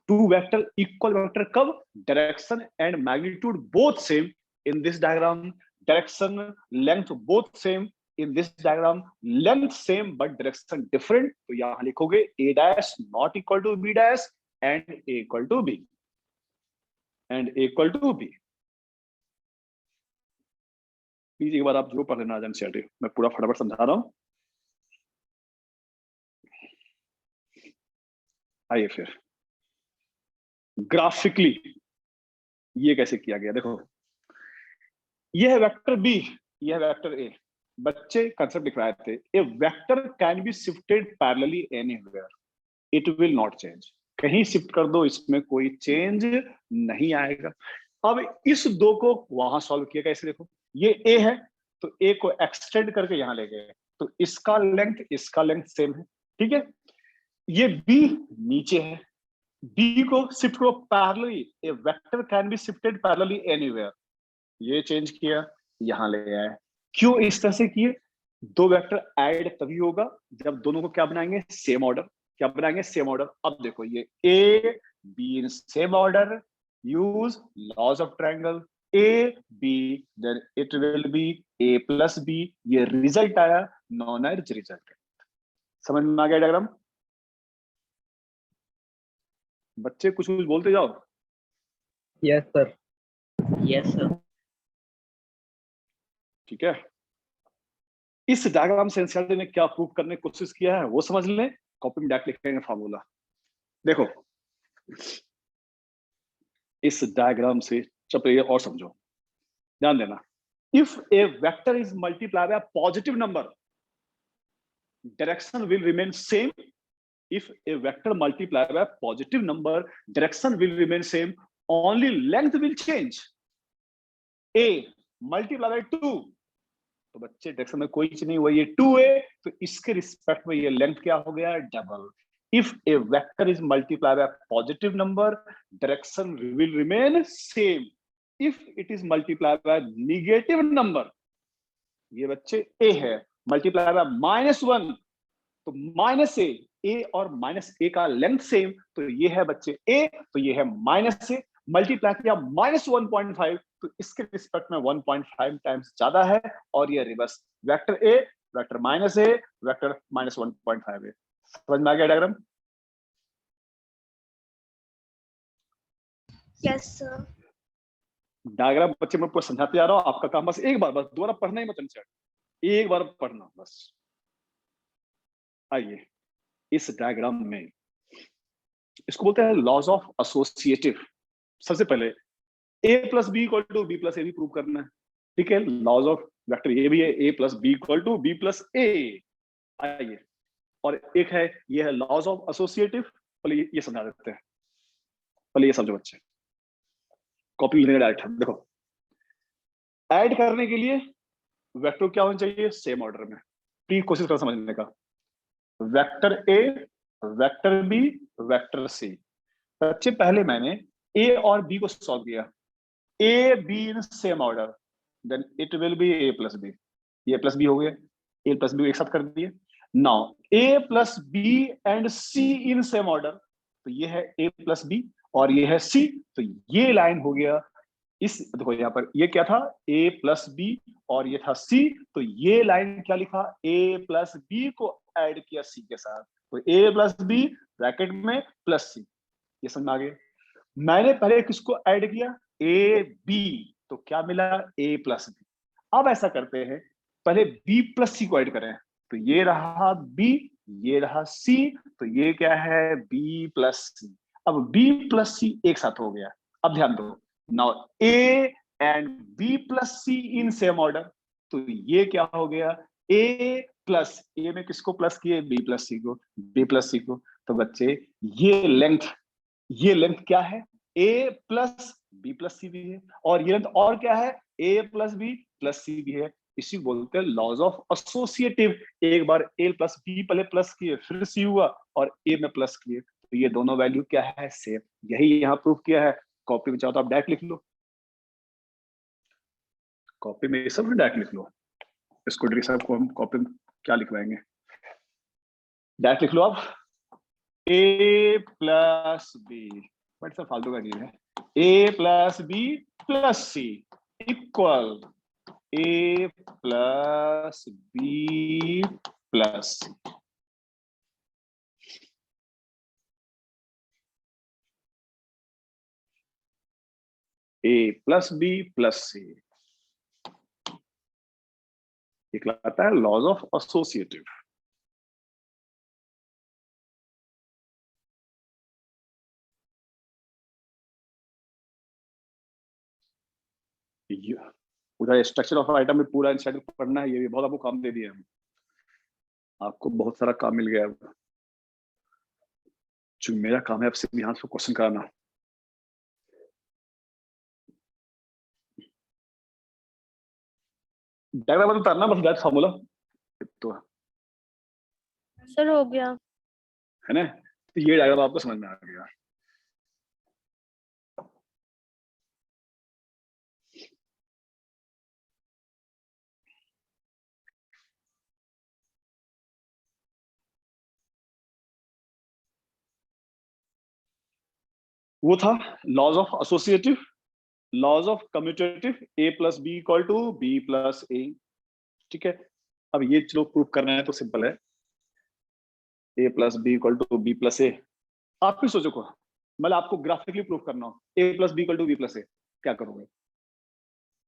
टू वेक्टर इक्वल वेक्टर कब? Direction and magnitude both same in this diagram, direction length both same in this diagram, length same but direction different। तो यहां लिखोगे A' not equal to B' and A equal to B and A equal to B। Please एक बार आप जो पढ़ लेना NCERT, मैं पूरा फटाफट समझा रहा हूं। आइए फिर ग्राफिकली ये कैसे किया गया, देखो ये है वेक्टर B, ये है वेक्टर A। बच्चे कंसेप्ट लिख रहे थे, a vector can be shifted parallelly anywhere, it will not change. कहीं शिफ्ट कर दो, इसमें कोई चेंज नहीं आएगा। अब इस दो को वहां सॉल्व किया कैसे, देखो ये ए है, तो ए को एक्सटेंड करके यहां ले गए, तो इसका लेंथ सेम है, ठीक है? ये बी नीचे है, बी को शिफ्ट करो parallelly, A vector can be shifted parallelly anywhere, ये चेंज किया, यहां ले आए। क्यों इस तरह से किए? दो वेक्टर ऐड तभी होगा जब दोनों को क्या बनाएंगे? Same order. क्या बनाएंगे? Same order. अब देखो ये A B in same order, use laws of triangle, A B then it will be A plus B, ये रिजल्ट आया, नॉन एज रिजल्ट। समझ में आ गया डायग्राम? बच्चे कुछ कुछ बोलते जाओ। Yes sir. Yes sir. ठीक है, इस डायग्राम से एनसीईआरटी ने क्या प्रूव करने की कोशिश किया है वो समझ लें, कॉपी में डायरेक्ट लिखेंगे फार्मूला। देखो इस डायग्राम से चलिए और समझो, ध्यान देना। If A vector is multiply by positive number, direction will remain same. If A vector multiply by positive number, direction will remain same, only length will change. A multiply by 2, तो बच्चे direction में कोई चीज नहीं हुआ, ये 2a, तो इसके रिस्पेक्ट में ये लेंथ क्या हो गया, double. If A vector is multiply by positive number, direction will remain same. If it is multiply by negative number, ये बच्चे a है, मल्टीप्लाई बाय -1, तो -a और -a का लेंथ सेम, तो ये है बच्चे a, तो ये है -a, मल्टीप्लाई किया -1.5, तो इसके रिस्पेक्ट में 1.5 टाइम्स ज्यादा है, और ये reverse, vector a, vector -a, vector -1.5 है। समझ में आ गया डायग्राम? Yes, sir. डायग्राम बच्चे मैं पूरा समझाते जा रहा हूं, आपका काम बस एक बार, बस दोबारा पढ़ना ही मत, एक बार पढ़ना बस। आइए इस डायग्राम में, इसको बोलते हैं लॉज ऑफ एसोसिएटिव। सबसे पहले a plus B equal to B plus A भी प्रूव करना है, ठीक है। लॉज ऑफ वेक्टर ये भी है, a plus B equal to B plus A. आइए, और एक है, ये है लॉज ऑफ एसोसिएटिव। पहले ये समझा देते हैं, पहले ये समझो बच्चे, कॉपी लेने डायरेक्ट। देखो, ऐड करने के लिए वेक्टर क्या होना चाहिए, सेम ऑर्डर में। प्लीज कोशिश करो समझने का। Vector A, vector B, vector C. बच्चे पहले मैंने ए और बी को सॉल्व किया, A B in same order, then it will be A plus B. ये प्लस बी हो गया, ए प्लस बी एक साथ कर दिए। Now A plus B and C in same order, तो ये है ए प्लस बी और ये है सी, तो ये लाइन हो गया। इस देखो यहाँ पर ये क्या था, a प्लस बी और ये था c, तो ये लाइन क्या लिखा, a प्लस बी को ऐड किया c के साथ, तो a प्लस बी ब्रैकेट में प्लस c। ये समझ में आ गया? मैंने पहले किसको ऐड किया, a b, तो क्या मिला, a प्लस बी। अब ऐसा करते हैं, पहले b प्लस c को ऐड करें, तो ये रहा b, ये रहा c, तो ये क्या है, b प्लस c। अब b प्लस c एक साथ हो गया। अब ध्यान दो, now a and b plus c in same order, तो ये क्या हो गया, a प्लस, a में किसको प्लस किए, b प्लस c को, b प्लस c को। तो बच्चे ये लेंथ क्या है, a plus b plus c भी है, और ये लेंथ और क्या है, a plus b plus c भी है। इसी बोलते हैं लॉज ऑफ एसोसिएटिव। एक बार a प्लस b पहले प्लस किए, फिर c हुआ, और a में प्लस किए, तो ये दोनों वैल्यू क्या है, सेम। यही यहाँ प्रूफ किया है। कॉपी में चाहो तो आप डायरेक्ट लिख लो, कॉपी में ये सब डायरेक्ट लिख लो। इसको डी साहब को हम कॉपी में क्या लिखवाएंगे, डायरेक्ट लिख लो आप, a प्लस बी, बट सब फालतू का चीज है, a plus B plus C equal a plus B plus C. a plus B plus C, ये कहलाता है लॉज ऑफ एसोसिएटिव। उधर स्ट्रक्चर ऑफ आइटम में पूरा इंसाइड पढ़ना है, ये भी बहुत आपको काम दे दिया है, आपको बहुत सारा काम मिल गया है। जो मेरा काम है आपसे यहाँ से क्वेश्चन कराना। डायग्राम उतारना बस, डायरेक्ट फार्मूला तो सर हो गया। है ना, तो ये डायग्राम आपको समझ में आ गया। वो था laws of associative, laws of commutative, a plus B equal to B plus A. ठीक है, अब ये चलो प्रूफ करना है तो सिंपल है, a plus B equal to B plus A. आप भी सोचो को, मतलब आपको ग्राफिकली प्रूफ करना हो, a plus B equal to B plus A, क्या करोगे,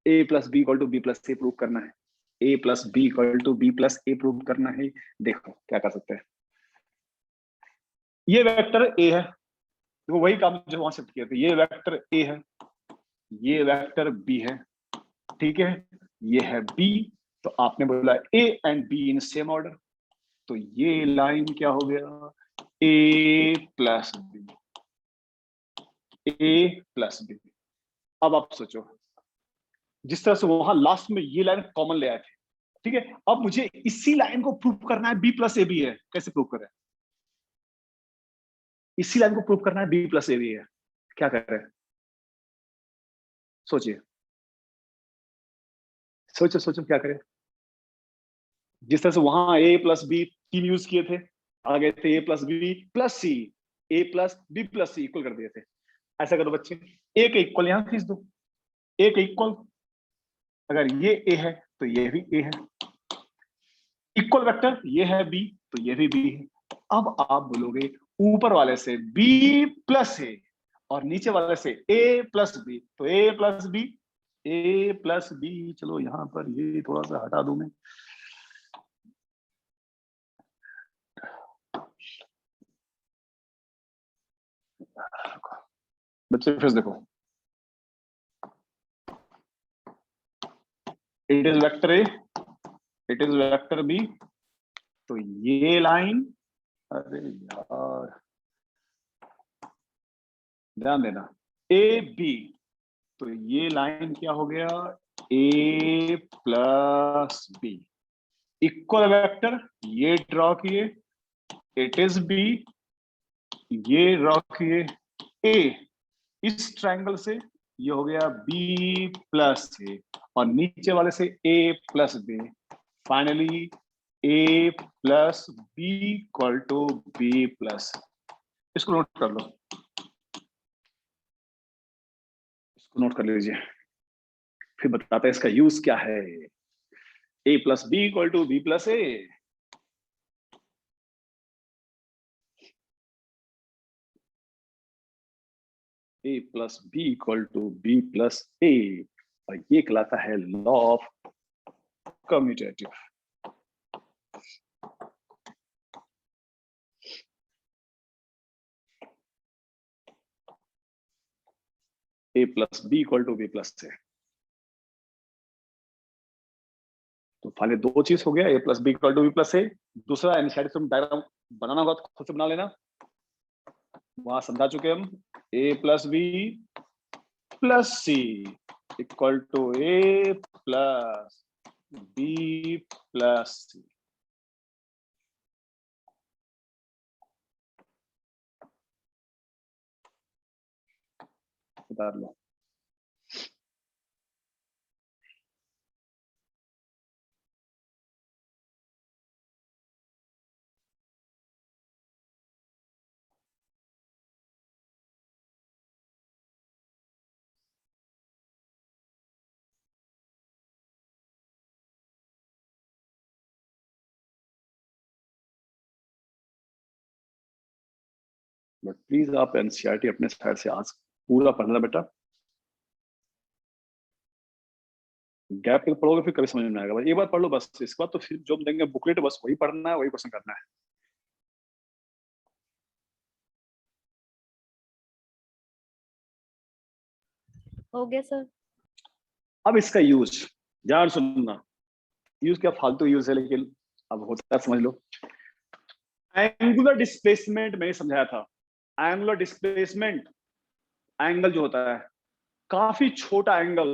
a plus B equal to B plus A prove करना है, a plus B equal to B plus A prove करना है। देखो क्या कर सकते हैं, ये वेक्टर a है, तो वही काम जो वहां शिफ्ट किया था, ये वेक्टर a है, ये वेक्टर b है, ठीक है, ये है b, तो आपने बोला a and b in same order, तो ये लाइन क्या हो गया, a plus B, a plus B. अब आप सोचो, जिस तरह से वहां लास्ट में ये लाइन कॉमन ले आए थे, ठीक है, अब मुझे इसी लाइन को प्रूव करना है बी प्लस ए बी है। कैसे प्रूव करें? इसी लाइन को प्रूव करना है बी प्लस ए बी है। क्या करें? सोचिए, सोचो सोचो क्या करें। जिस तरह से वहां ए प्लस बी 3 यूज किए थे, आ गए थे ए प्लस बी प्लस सी, ए plus B plus C equal कर दिए थे। ऐसा करो बच्चे, ए के इक्वल यहां खींच दो, ए के इक्वल, अगर ये ए है तो ये भी ए है, इक्वल वेक्टर ये है बी तो ये भी बी है। अब आप बोलोगे ऊपर वाले से बी प्लस ए और नीचे वाले से ए प्लस बी, तो ए plus B, A plus B. चलो यहां पर ये थोड़ा सा हटा दूं मैं, बच्चे फिर से देखो, it is vector A, it is vector B, तो ये लाइन, अरे यार ध्यान देना, ए बी, तो ये लाइन क्या हो गया, A plus B, equal vector ये ड्रॉ किए, इट इज बी, ये ड्रॉ किए ए, इस ट्रायंगल से ये हो गया बी प्लस ए, और नीचे वाले से A plus B, finally A plus B equal to B plus. इसको नोट कर लो, इसको नोट कर लीजिए, फिर बताते हैं इसका यूज क्या है। A plus B equal to B plus A, A plus B equal to B plus A, और ये कहलाता है law of commutative. A plus B equal to B plus A, तो फाइनली दो चीज हो गया, A plus B equal to B plus A. दूसरा इनिशियली तुम डायग्राम बनाना होगा तो खुद से बना लेना, वहां समझा चुके हम, A plus B plus C equal to A plus B plus C. उतार लो, बट प्लीज आप एनसीईआरटी अपने साइड से आज पूरा पढ़ना बेटा, गैप पे पढ़ोगे फिर कभी समझ में नहीं आएगा। बस एक बार पढ़ लो बस, इसके बाद तो फिर जो देंगे बुकलेट बस वही पढ़ना है, वही क्वेश्चन करना है। हो गया सर। अब इसका यूज ध्यान सुनना, यूज क्या फालतू यूज है, लेकिन अब होता है समझ लो। एंगुलर डिस्प्लेसमेंट मैंने समझाया था, एंगुलर डिस्प्लेसमेंट, एंगल जो होता है काफी छोटा एंगल,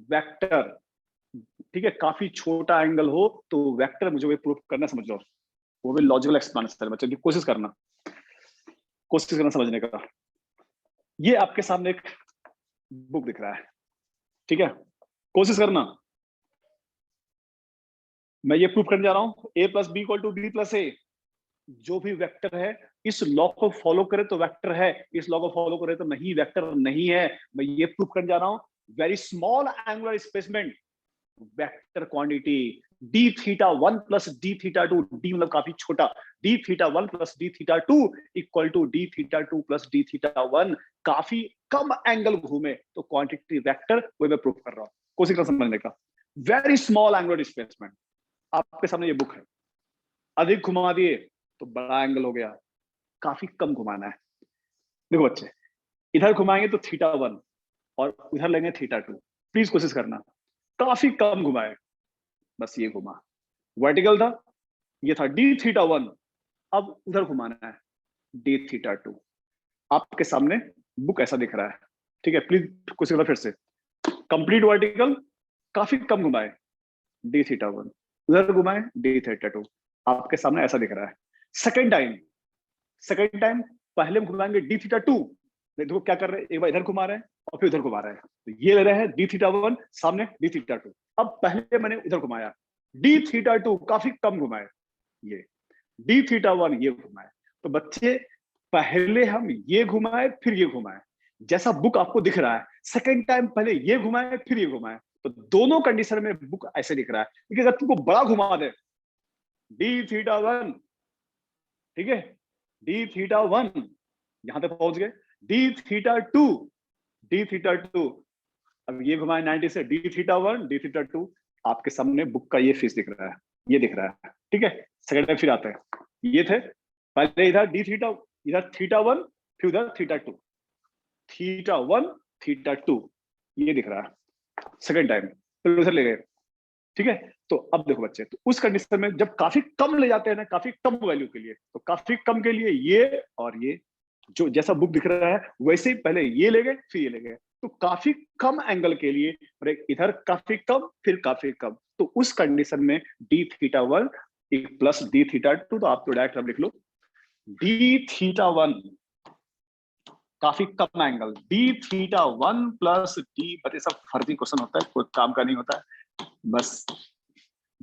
वेक्टर, ठीक है, काफी छोटा एंगल हो तो वेक्टर, मुझे वो प्रूफ करना, समझ लो, वो भी लॉजिकल एक्सप्लेनेशन है बच्चों की, कोशिश करना समझने का। ये आपके सामने एक बुक दिख रहा है, ठीक है, कोशिश करना। मैं ये प्रूफ करने जा रहा हूं, A plus B equal to B plus A, जो भी वेक्टर है इस लॉ को फॉलो करे तो वेक्टर है, इस लॉ को फॉलो करे तो नहीं, वेक्टर नहीं है। मैं ये प्रूफ करने जा रहा हूं, very small angular displacement vector quantity D theta 1 plus D theta 2, D मतलब काफी छोटा, D theta 1 plus D theta 2 equal to D theta 2 plus D theta 1, काफी कम एंगल घूमे तो क्वांटिटी वेक्टर, वो मैं प्रूफ कर रहा हूं, कोशिश कर समझने का। वेरी स्मॉल एंगुलर डिस्प्लेसमेंट, आपके सामने ये बुक है, अधिक घुमा दिए तो बड़ा एंगल हो गया, काफी कम घुमाना है। देखो बच्चे, इधर घुमाएंगे तो थीटा 1 और उधर लेंगे थीटा 2, प्लीज कोशिश करना, काफी कम घुमाए, बस ये घुमा, वर्टिकल था, ये था डी थीटा 1, अब उधर घुमाना है डी थीटा 2। आपके सामने बुक ऐसा दिख रहा है, ठीक है, प्लीज कोशिश करना फिर से, कंप्लीट वर्टिकल, काफी कम घुमाए, डी थीटा 1, उधर घुमाए डी थीटा 2, आपके सामने ऐसा दिख रहा है। सेकेंड टाइम पहले हम घुमाएंगे डी थीटा 2, देखो क्या कर रहे हैं, एक बार इधर घुमा रहे हैं और फिर उधर घुमा रहे हैं, तो ये ले रहे हैं डी थीटा 1 सामने डी थीटा 2। अब पहले मैंने उधर घुमाया डी थीटा 2, काफी कम घुमाए, ये डी थीटा 1 ये घुमाए। तो बच्चे पहले हम ये घुमाए फिर ये घुमाए, जैसा बुक आपको दिख रहा है। सेकंड टाइम पहले ये घुमाए फिर ये घुमाए, तो दोनों कंडीशन में बुक ऐसे दिख रहा है। क्योंकि अगर तुमको बड़ा घुमा दे डी थीटा 1, ठीक है, डी थीटा 1 यहां तक पहुंच गए, डी थीटा 2, अब ये घुमाए 90 से डी थीटा 1 डी थीटा 2, आपके सामने बुक का ये फेस दिख रहा है, ये दिख रहा है, ठीक है। सेकंड टाइम फिर आते हैं, ये थे पहले इधर डी थीटा, इधर थीटा 1 फिर उधर थीटा 2, थीटा 1 थीटा 2 ये दिख रहा है। सेकंड टाइम फिर उधर ले गए, ठीक है। तो अब देखो बच्चे, तो उस कंडीशन में जब काफी कम ले जाते हैं ना, काफी कम वैल्यू के लिए, तो काफी कम के लिए ये और ये जो जैसा बुक दिख रहा है वैसे ही पहले ये ले गए फिर ये ले गए, तो काफी कम एंगल के लिए, और एक इधर काफी कम फिर काफी कम, तो उस कंडीशन में D theta 1 plus D theta 2, तो आप तो डायरेक्ट अब लिख लो डी थीटा 1 काफी कम angle, D theta 1 plus D, but ये सब फर्जी क्वेश्चन होता है, कोई काम का नहीं होता है, बस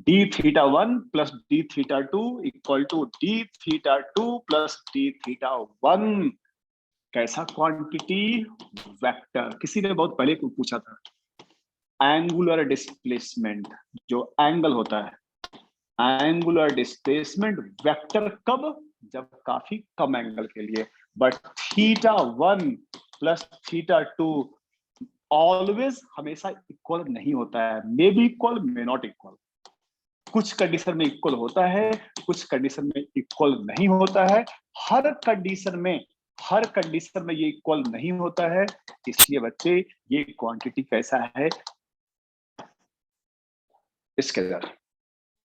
D theta 1 plus D theta 2 equal to D theta 2 plus D theta 1। कैसा क्वांटिटी वेक्टर, किसी ने बहुत पहले को पूछा था, एंगुलर डिस्प्लेसमेंट, जो एंगल होता है एंगुलर डिस्प्लेसमेंट वेक्टर कब, जब काफी कम एंगल के लिए। But theta 1 plus theta 2 always हमेशा इक्वल नहीं होता है, may be equal may not equal, कुछ कंडीशन में इक्वल होता है, कुछ कंडीशन में इक्वल नहीं होता है, हर कंडीशन में ये इक्वल नहीं होता है। इसलिए बच्चे ये क्वांटिटी कैसा है इसके अंदर,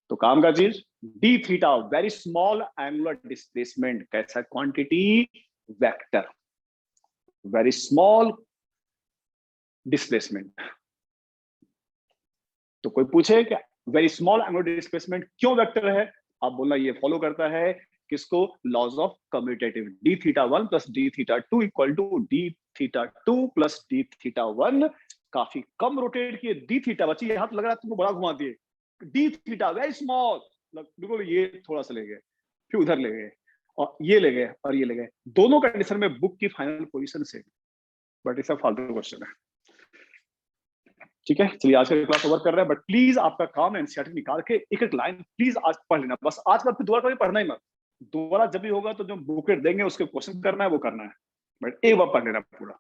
तो काम का चीज D theta very small angular displacement, कैसा quantity vector, very small displacement. तो कोई पूछे कि वेरी स्मॉल एंगुलर डिस्प्लेसमेंट क्यों वेक्टर है, आप बोलना ये फॉलो करता है किसको, laws of commutative, D theta 1 plus D theta 2 equal to D theta 2 plus D theta 1। काफी कम रोटेट किए डी थीटा, बच्ची यहां तो लग रहा है तुमको बड़ा घुमा दिए, डी थीटा वेरी स्मॉल, बिल्कुल ये थोड़ा सा ले गए फिर उधर ले गए और ये ले गए और ये ले गए, दोनों कंडीशन में बुक की फाइनल पोजीशन से, बट ये सब फालतू क्वेश्चन है, ठीक है। चलिए आज का क्लास ओवर कर रहे हैं, बट प्लीज आपका काम एनसीईआरटी निकाल के एक एक लाइन प्लीज आज पढ़ लेना, बस आज बाद फिर दोबारा कभी पढ़ना ही मत, दोबारा जब भी होगा तो जो बुकलेट देंगे उसके क्वेश्चन करना है वो करना है, बट एक बार पढ़ लेना पूरा।